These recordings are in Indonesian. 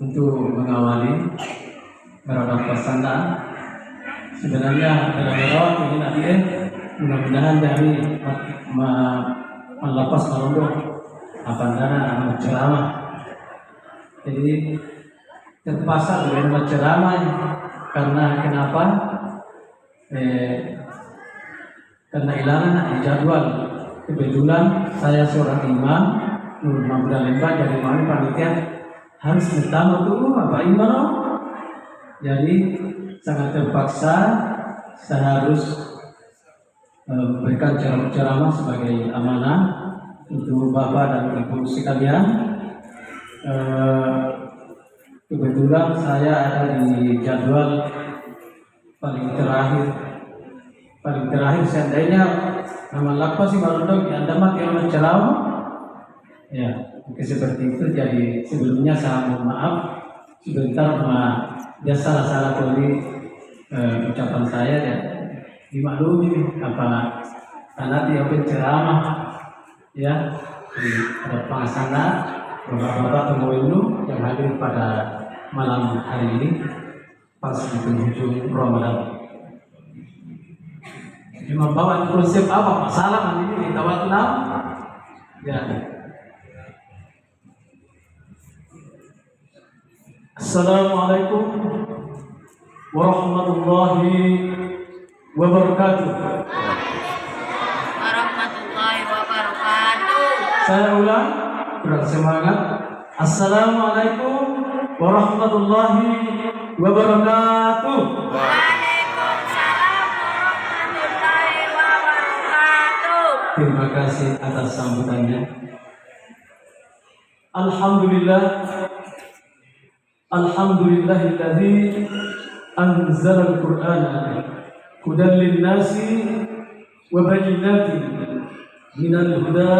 Untuk mengawali beberapa pesanan, sebenarnya berawal ini nanti mudah-mudahan dari melepas melondong apabila ceramah. Jadi terpaksa dengan ceramah karena kenapa? Karena ilanan jadwal. Kebetulan saya seorang imam Nur Mabda Lembah dari mana panitia harus bertamu dulu apa imam. Jadi sangat terpaksa saya harus memberikan ceramah sebagai amanah untuk Bapak dan Ibu sekalian. Kebetulan saya ada di jadwal paling terakhir seandainya nama lapas sih Malundong Anda mati yang ceramah ya mungkin seperti itu. Jadi sebelumnya saya mohon maaf sebentar dia salah kali ucapan saya ya dimaklumi apa karena dia penceramah ya di pelaksana bapak-bapak pengawinu yang hadir pada malam hari ini pas di penghujung Ramadan. Membawa konsep apa masalah ini tawakal ya. Assalamualaikum warahmatullahi wabarakatuh. Warahmatullahi wabarakatuh. Saya ulang kurang semangat. Assalamualaikum warahmatullahi wabarakatuh. Terima kasih atas sambutannya. Alhamdulillahilladzi anzala al-Qur'ana hudan lin-nasi wa bayyinatin minal huda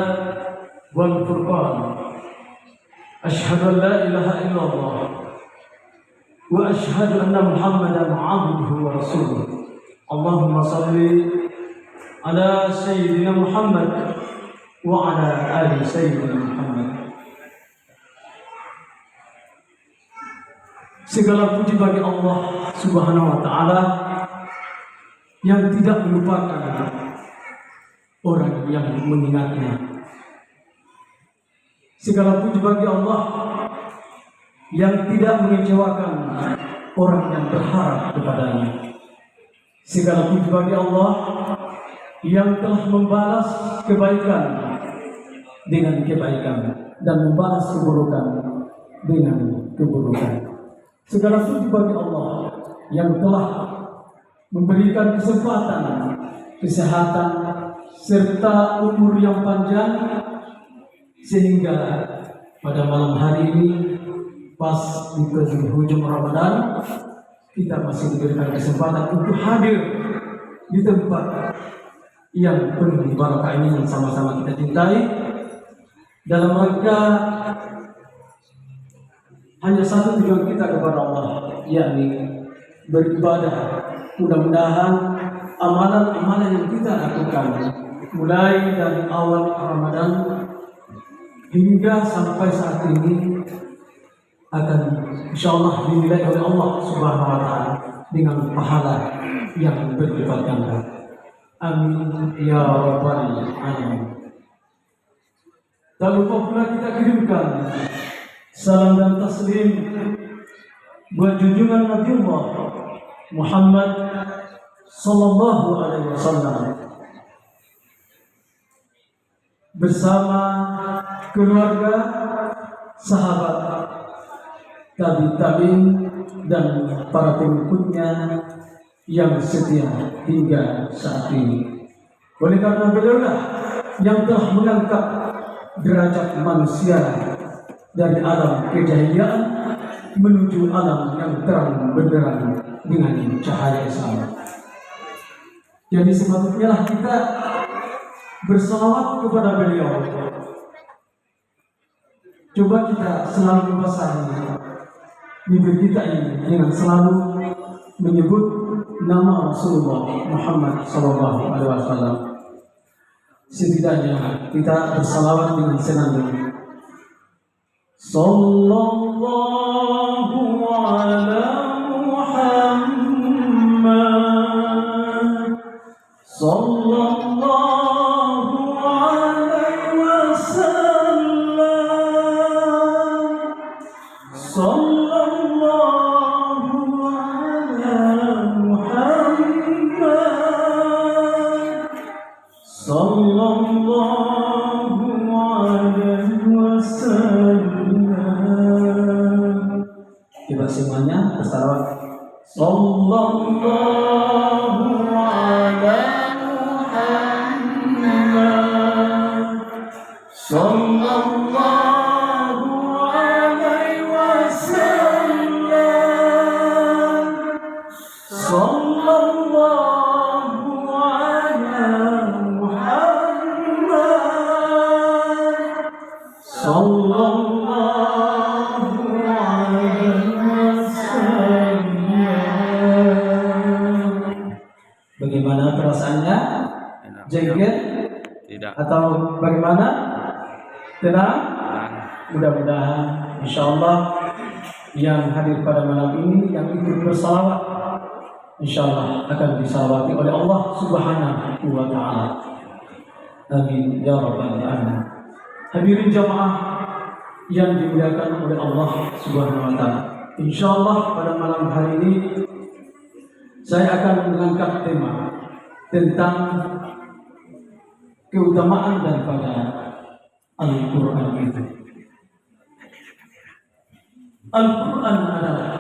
wal furqan. Asyhadu an la ilaha illallah wa asyhadu anna Muhammadan 'abduhu wa rasuluh. Allahumma shalli ala Sayyidina Muhammad wa ala ali Sayyidina Muhammad. Segala puji bagi Allah Subhanahu wa Ta'ala yang tidak melupakan orang yang mengingatnya. Segala puji bagi Allah yang tidak mengecewakan orang yang berharap kepadanya. Segala puji bagi Allah yang telah membalas kebaikan dengan kebaikan dan membalas keburukan dengan keburukan. Segala puji bagi Allah yang telah memberikan kesempatan, kesehatan, serta umur yang panjang sehingga pada malam hari ini pas di penghujung Ramadan kita masih diberikan kesempatan untuk hadir di tempat yang penuh barakah ini yang sama-sama kita cintai dalam rangka hanya satu tujuan kita kepada Allah, yakni beribadah. Mudah-mudahan amalan-amalan yang kita lakukan mulai dari awal Ramadan hingga sampai saat ini akan insyaallah dinilai oleh Allah Subhanahu wa Ta'ala dengan pahala yang berlipat ganda. Amin ya rabbal alamin. Tak lupa pula kita kirimkan salam dan taslim buat junjungan Nabi Muhammad sallallahu alaihi wasallam bersama keluarga, sahabat, tabi'in dan para pengikutnya yang setia hingga saat ini. Oleh karena beliaulah yang telah mengangkat derajat manusia dari alam kejahiliaan menuju alam yang terang benderang dengan cahaya Islam. Jadi sepatutnya kita bersalawat kepada beliau. Coba kita selalu membasahi bibir kita ini dengan selalu menyebut nama Rasulullah Muhammad SAW. Setidaknya kita bersalawat dengan senandung. Sallallahu ala Muhammad, sallallahu alaihi wasallam, sallallahu ala Muhammad, sallallahu alaihi wasallam. Coba semuanya bersalawat. Sallallahu ala Muhammad, sallallahu alaihi wasallam, sallallahu ala Muhammad, sallallahu alaihi wasallam. Bagaimana perasaannya? Jengkel? Tidak. Atau bagaimana? Tenang? Mudah-mudahan insyaallah yang hadir pada malam ini, yang ikut bersalawat, insyaallah akan disalawati oleh Allah Subhanahu wa taala. Amin ya rabbal alamin. Hadirin jamaah yang dimuliakan oleh Allah Subhanahu wa taala. Insyaallah pada malam hari ini saya akan mengangkat tema tentang keutamaan daripada Al-Quran itu. Al-Quran adalah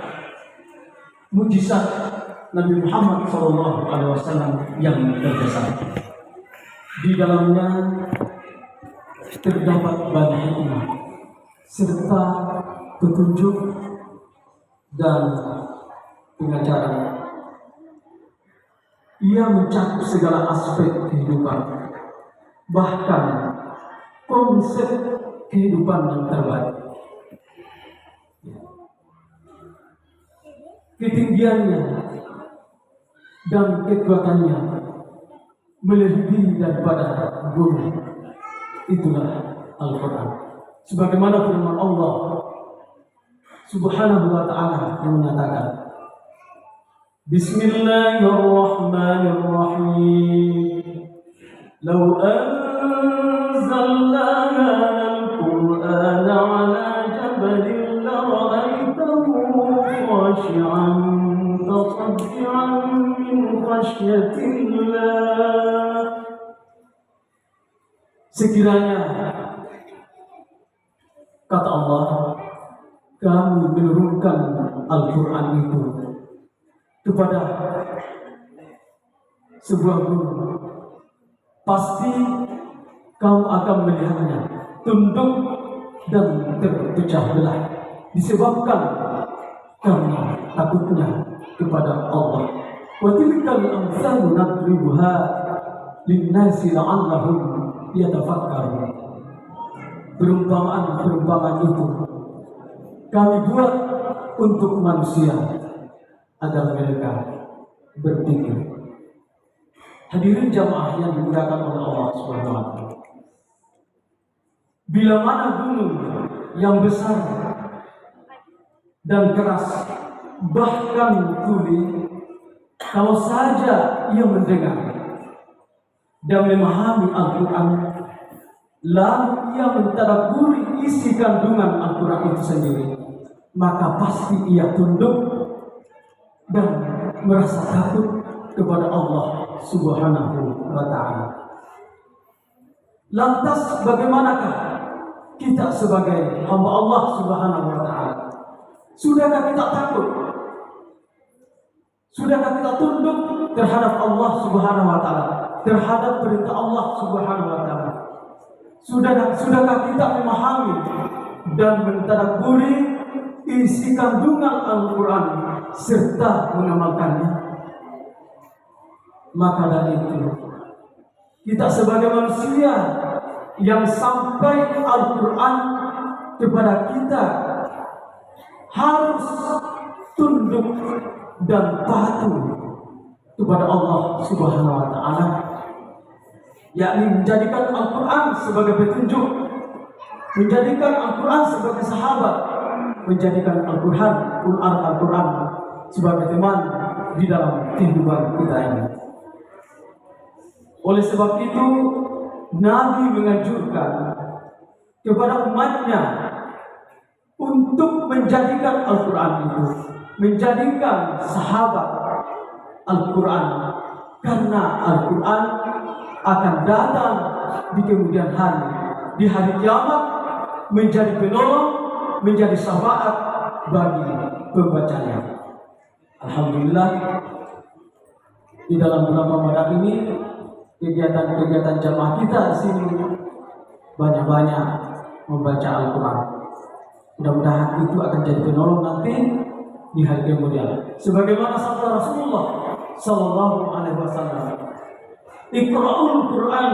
mujizat Nabi Muhammad SAW yang terbesar. Di dalamnya terdapat banyak hikmah serta petunjuk dan pengajaran. Ia mencakup segala aspek kehidupan, bahkan konsep kehidupan yang terbaik. Ketinggiannya dan kekuatannya melebihi daripada gunung. Itulah Al-Quran. Sebagaimana firman Allah Subhanahu wa ta'ala yang menyatakan, Bismillahirrahmanirrahim. Lau anzalna al-Qur'ana ala jabalin lara'aitahu khashi'an mutasaddian min khashyatillah. Sekiranya, kata Allah, kami menurunkan Al-Quran itu kepada sebuah gunung, pasti kamu akan melihatnya tunduk dan terpecah belah disebabkan karena takutnya kepada Allah. Wa tilkal amsalu nadribuha linnasi la'allahum yatafakkarun. Perumpamaan itu kami buat untuk manusia agar mereka berpikir. Hadirin jamaah yang dimuliakan oleh Allah Subhanahu wa taala. Bila mana gunung yang besar dan keras, bahkan tuli, kalau saja ia mendengar dan memahami Al-Quran, lalu ia mentadabburi isi kandungan Al-Quran itu sendiri, maka pasti ia tunduk dan merasa takut kepada Allah Subhanahu wa ta'ala. Lantas bagaimanakah kita sebagai hamba Allah Subhanahu wa ta'ala? Sudahkah kita takut? Sudahkah kita tunduk terhadap Allah Subhanahu wa ta'ala, terhadap perintah Allah Subhanahu wa ta'ala? Sudahkah kita memahami dan mentadabburi isi kandungan Al-Quran serta mengamalkannya? Maka dari itu, kita sebagai manusia yang sampai Al-Quran kepada kita harus tunduk dan patuh kepada Allah Subhanahu wa Ta'ala, yakni menjadikan Al-Quran sebagai petunjuk, menjadikan Al-Quran sebagai sahabat, menjadikan Al-Quran sebagai teman di dalam kehidupan kita ini. Oleh sebab itu, Nabi menganjurkan kepada umatnya untuk menjadikan Al-Quran itu, menjadikan sahabat Al-Quran, karena Al-Quran akan datang di kemudian hari, di hari kiamat, menjadi penolong, menjadi syafaat bagi pembacanya. Alhamdulillah, di dalam bulan Ramadan ini kegiatan-kegiatan jamaah kita di sini banyak-banyak membaca Al-Quran. Mudah-mudahan itu akan jadi penolong nanti di hari kemudian. Sebagaimana sabda Rasulullah Sallallahu Alaihi Wasallam, Iqra'ul Quran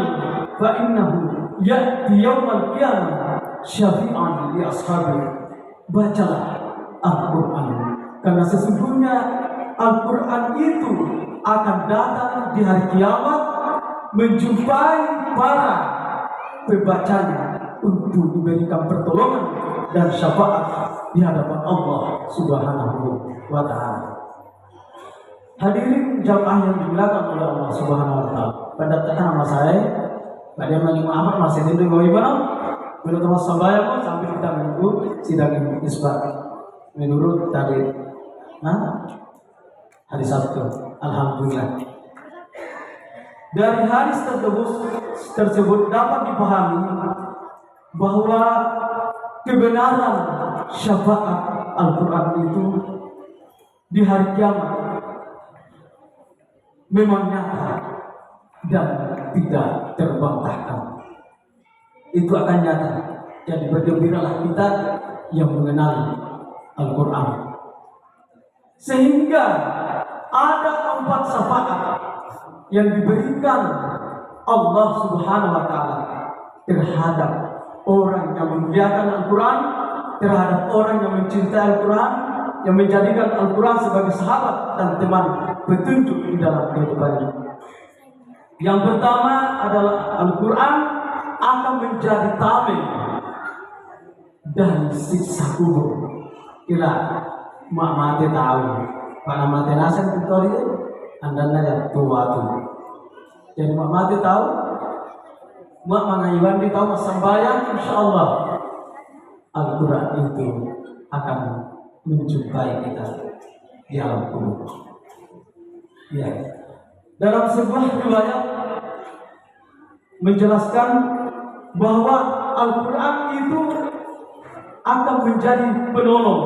fa innahu ya'ti yawmal qiyamah syafi'an li ashabi. Bacalah Al-Quran, karena sesungguhnya Al-Quran itu akan datang di hari kiamat menjumpai para pembacanya untuk diberikan pertolongan dan syafaat di hadapan Allah Subhanahu wa Ta'ala. Hadirin jamaah yang dimuliakan oleh Allah Subhanahu wa Ta'ala, pada nama saya Pak Diaman Muhammad masih di Goibana. Menurut teman saya sampai kita menunggu sidang isbat menurut dari hari Sabtu. Alhamdulillah, dari hadis tersebut dapat dipahami bahwa kebenaran syafaat Al-Quran itu di hari kiamat memang nyata dan tidak terbantahkan. Itu akan nyata. Jadi bergembiralah kita yang mengenal Al-Quran. Sehingga ada 4 syafaat yang diberikan Allah Subhanahu wa Ta'ala terhadap orang yang memuliakan Al-Quran, terhadap orang yang mencintai Al-Quran, yang menjadikan Al-Quran sebagai sahabat dan teman petunjuk di dalam kehidupannya. Yang pertama adalah Al-Quran akan menjadi tameng dari siksa kubur. Kira mak mati tahu, pada mati nasan Victoria, anda nanya tua tu. Jadi mak mati tahu, mak mengayuan di tahu sembahyang, insya Allah Al-Quran itu akan menjumpai kita di alam kubur. Ya. Dalam sebuah riwayat menjelaskan bahwa Al-Quran itu akan menjadi penolong,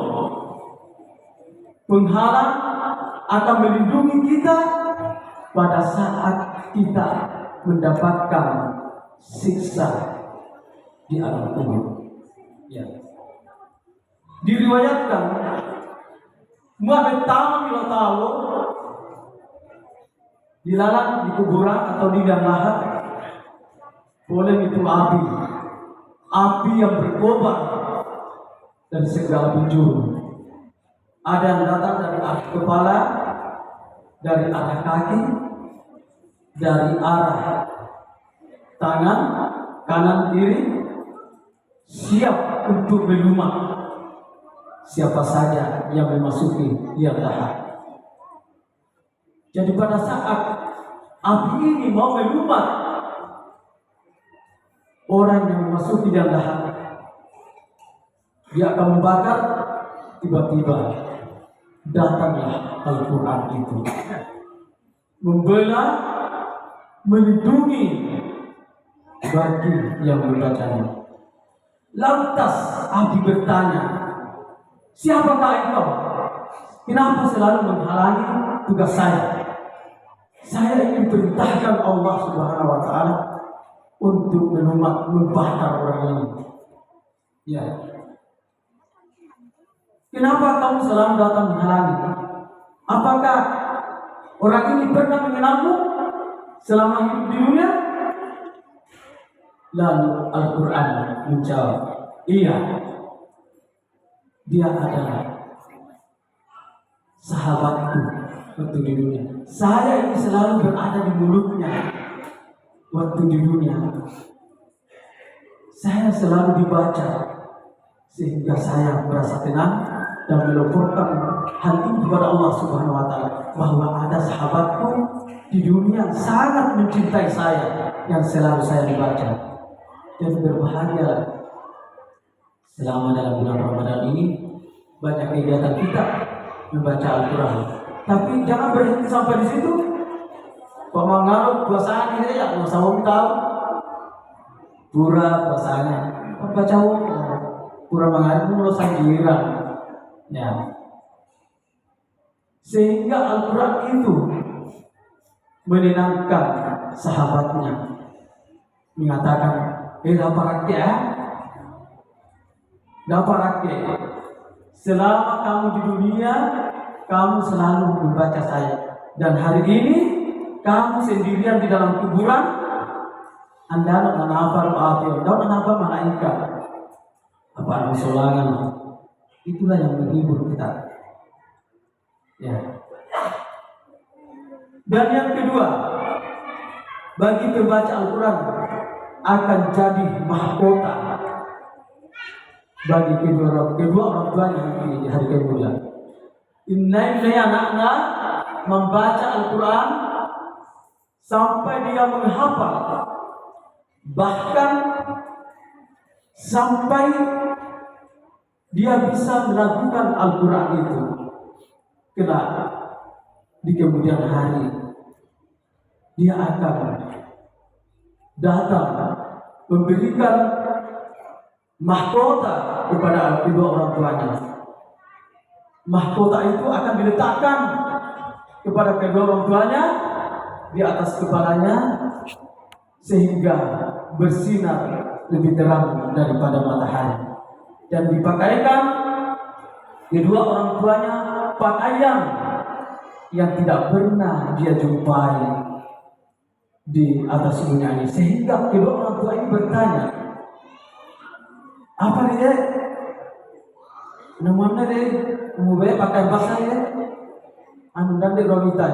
penghalang, akan melindungi kita pada saat kita mendapatkan siksa di alam kubur. Ya. Diriwayatkan pertama bila tahu dilarang di kuburan atau di liang lahat boleh itu api yang berkobar dari segala penjuru. Ada yang datang dari arah kepala, dari arah kaki, dari arah tangan, kanan kiri, siap untuk melumat siapa saja yang memasuki liang lahat. Jadi pada saat api ini mau melumat orang yang memasuki liang lahat, dia akan membakar. Tiba-tiba datanglah Al-Quran itu membela, melindungi bagi yang membacanya. Lantas api bertanya, siapakah engkau? Kenapa selalu menghalangi tugas saya? Saya ingin perintahkan Allah Subhanahu wa Ta'ala untuk membakar orang ini. Ya. Kenapa kamu selalu datang menghalangi? Apakah orang ini pernah mengenalmu selama hidup di dunia? Lalu Al-Quran menjawab, iya, dia adalah sahabatku waktu di dunia. Saya ini selalu berada di mulutnya waktu di dunia. Saya selalu dibaca sehingga saya merasa tenang dan melaporkan hal ini kepada Allah Subhanahu wa taala bahwa ada sahabatku di dunia sangat mencintai saya yang selalu saya dibaca. Dan berbahagia selama dalam bulan Ramadan ini banyak kegiatan kita membaca Al-Quran. Tapi jangan berhenti sampai di situ. Kok mengarut puasaan ini ya, mau sama tahu pura puasanya, baca pura mengarut menurut sanjiran, ya. Sehingga Al-Quran itu menenangkan sahabatnya, mengatakan, dapat rakyat. Selama kamu di dunia, kamu selalu membaca saya. Dan hari ini, kamu sendirian di dalam kuburan, Anda menafar Anda menafar malaikat. Apa solangan? Itulah yang menghibur kita. Ya. Dan yang kedua, bagi pembaca Al-Quran akan jadi mahkota bagi kedua orang tuanya di hari kemudian. Ini anak-anak membaca Al-Quran sampai dia menghafal, bahkan sampai dia bisa melakukan Al-Quran itu kelak di kemudian hari dia akan datang memberikan mahkota kepada kedua orang tuanya. Mahkota itu akan diletakkan kepada kedua orang tuanya di atas kepalanya sehingga bersinar lebih terang daripada matahari, dan dipakaikan kedua orang tuanya pakaian yang tidak pernah dia jumpai di atas dunia ini, sehingga kedua orang tua ini bertanya, apa dia? Namanya dia mau pakai bahasa dia, anu dan dia wanita.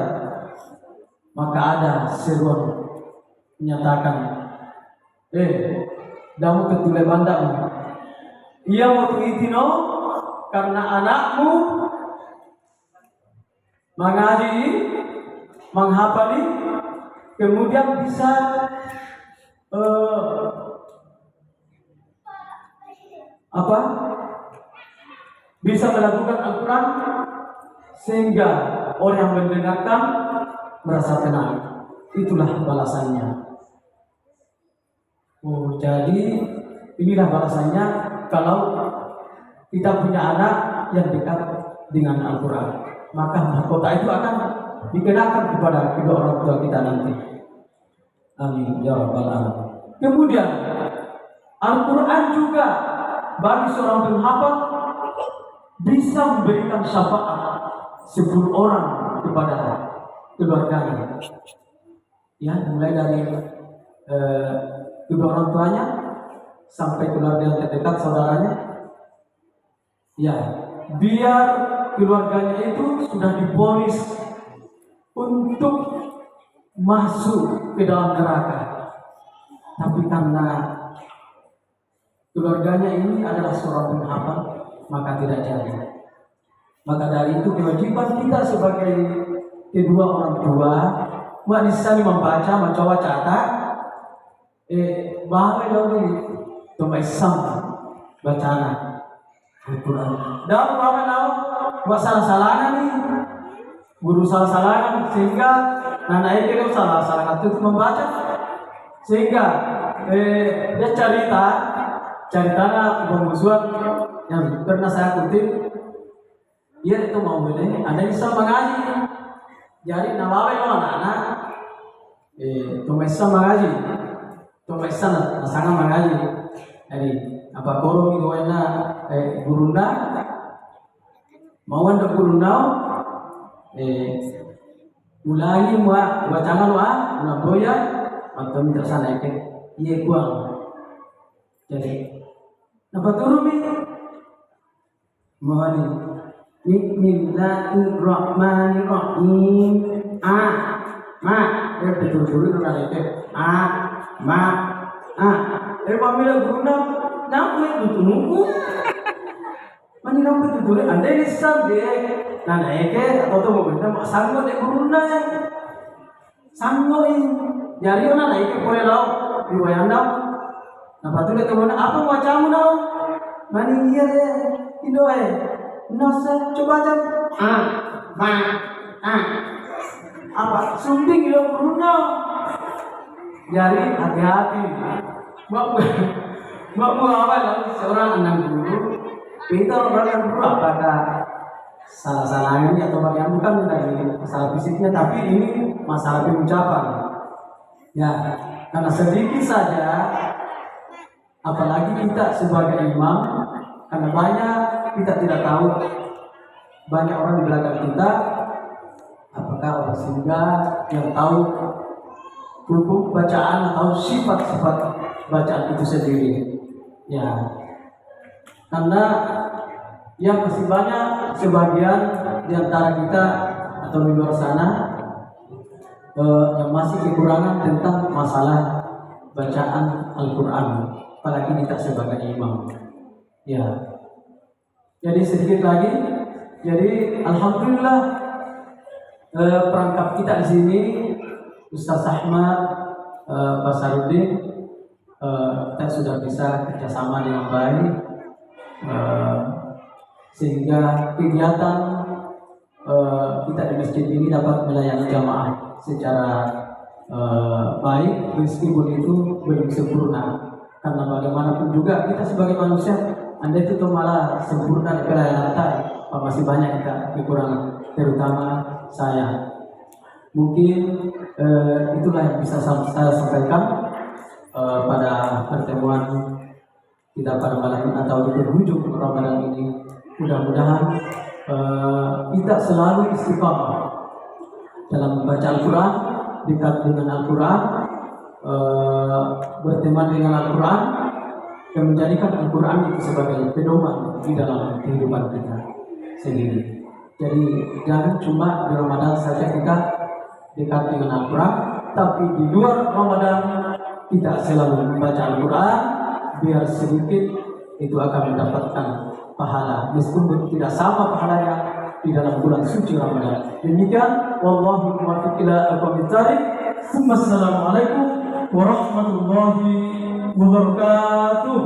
Maka ada seruan menyatakan, kamu ketule bandamu. Ia waktu itu karena anakmu mengaji, menghafali, kemudian bisa bisa melakukan Al-Quran sehingga orang yang mendengarkan merasa tenang. Itulah balasannya. Jadi inilah balasannya kalau kita punya anak yang dekat dengan Al-Quran, maka mahkota itu akan dikenakan kepada kedua orang tua kita nanti. Amin ya rabbal alamin. Kemudian Al-Quran juga bagi seorang penghafal bisa memberikan syafaat 10 orang kepada keluarganya. Ya, mulai dari kedua orang tuanya sampai keluarga yang terdekat, saudaranya. Ya, biar keluarganya itu sudah divonis untuk masuk ke dalam neraka, tapi karena keluarganya ini adalah seorang penghafal, maka tidak jadi. Maka dari itu kewajiban kita sebagai kedua orang tua, bisa membaca, mencoba catat, bahwa lalu tomai sam bacaan Al-Quran. Dan bahwa lalu buat salah-salahnya nih, guru salah-salahnya sehingga anak itu salah-salah itu membaca, sehingga dia ceritanya pembusuan yang pernah saya kutip. Dia itu mau beli, ada yang bisa mengaji. Jadi nawawe lo anak-anak, tumesa mengaji, tumesa sangat mengaji. Jadi apa korong itu enak, gurunda, mau anda gurunda, ulangi mua, bacangan mua, unaboya, atau minta sana ikan, iya kuang. Jadi, apa turun nih? Mohon Bismillahirrahmanirrahim. Betul-betul itu kali itu. Pamila guna, nampak itu nunggu. Mani nampak itu dulu. Anda ini sabe, nah atau tuh mau benda sanggup deh guna. Sanggup ini, jari mana naik boleh lau, diwayanda. Nah patut itu mana? Apa wajahmu lau? Mani iya deh, Indo Nasa coba aja. Apa? Sumping lo Bruno. Jadi hati-hati. Mbak apa lah seorang anak guru. Pintar orang guru apakah salah-salahnya atau bagaimana bukan dari masalah fisiknya, tapi ini masalah pengucapan. Ya, karena sedikit saja, apalagi kita sebagai imam, karena banyak kita tidak tahu, banyak orang di belakang kita, apakah orang sehingga yang tahu hukum bacaan atau sifat-sifat bacaan itu sendiri. Ya, karena yang masih banyak sebagian di antara kita atau di luar sana yang masih kekurangan tentang masalah bacaan Al-Quran, apalagi kita sebagai imam. Ya, jadi sedikit lagi. Jadi alhamdulillah perangkap kita di sini Ustaz Ahmad Basarudin kita sudah bisa kerjasama dengan baik sehingga kegiatan kita di masjid ini dapat melayani jamaah secara baik meskipun itu belum sempurna, karena bagaimanapun juga kita sebagai manusia, Anda itu tuh malah sempurna di pelayanan, masih banyak kita kekurangan, terutama saya. Mungkin itulah yang bisa saya sampaikan pada pertemuan kita pada malam ini atau di penghujung Ramadan ini. Mudah-mudahan kita selalu istiqamah dalam membaca Al-Quran, dekat dengan Al-Quran, berteman dengan Al-Quran, dan menjadikan Al-Quran itu sebagai pedoman di dalam kehidupan kita sendiri. Jadi jangan cuma di Ramadan saja kita dekat dengan Al-Quran, tapi di luar Ramadan kita selalu membaca Al-Quran, biar sedikit itu akan mendapatkan pahala meskipun tidak sama pahalanya di dalam bulan suci Ramadan. Demikian, wallahu muwaffiq ila aqwamit thariq. Assalamualaikum warahmatullahi wabarakatuh.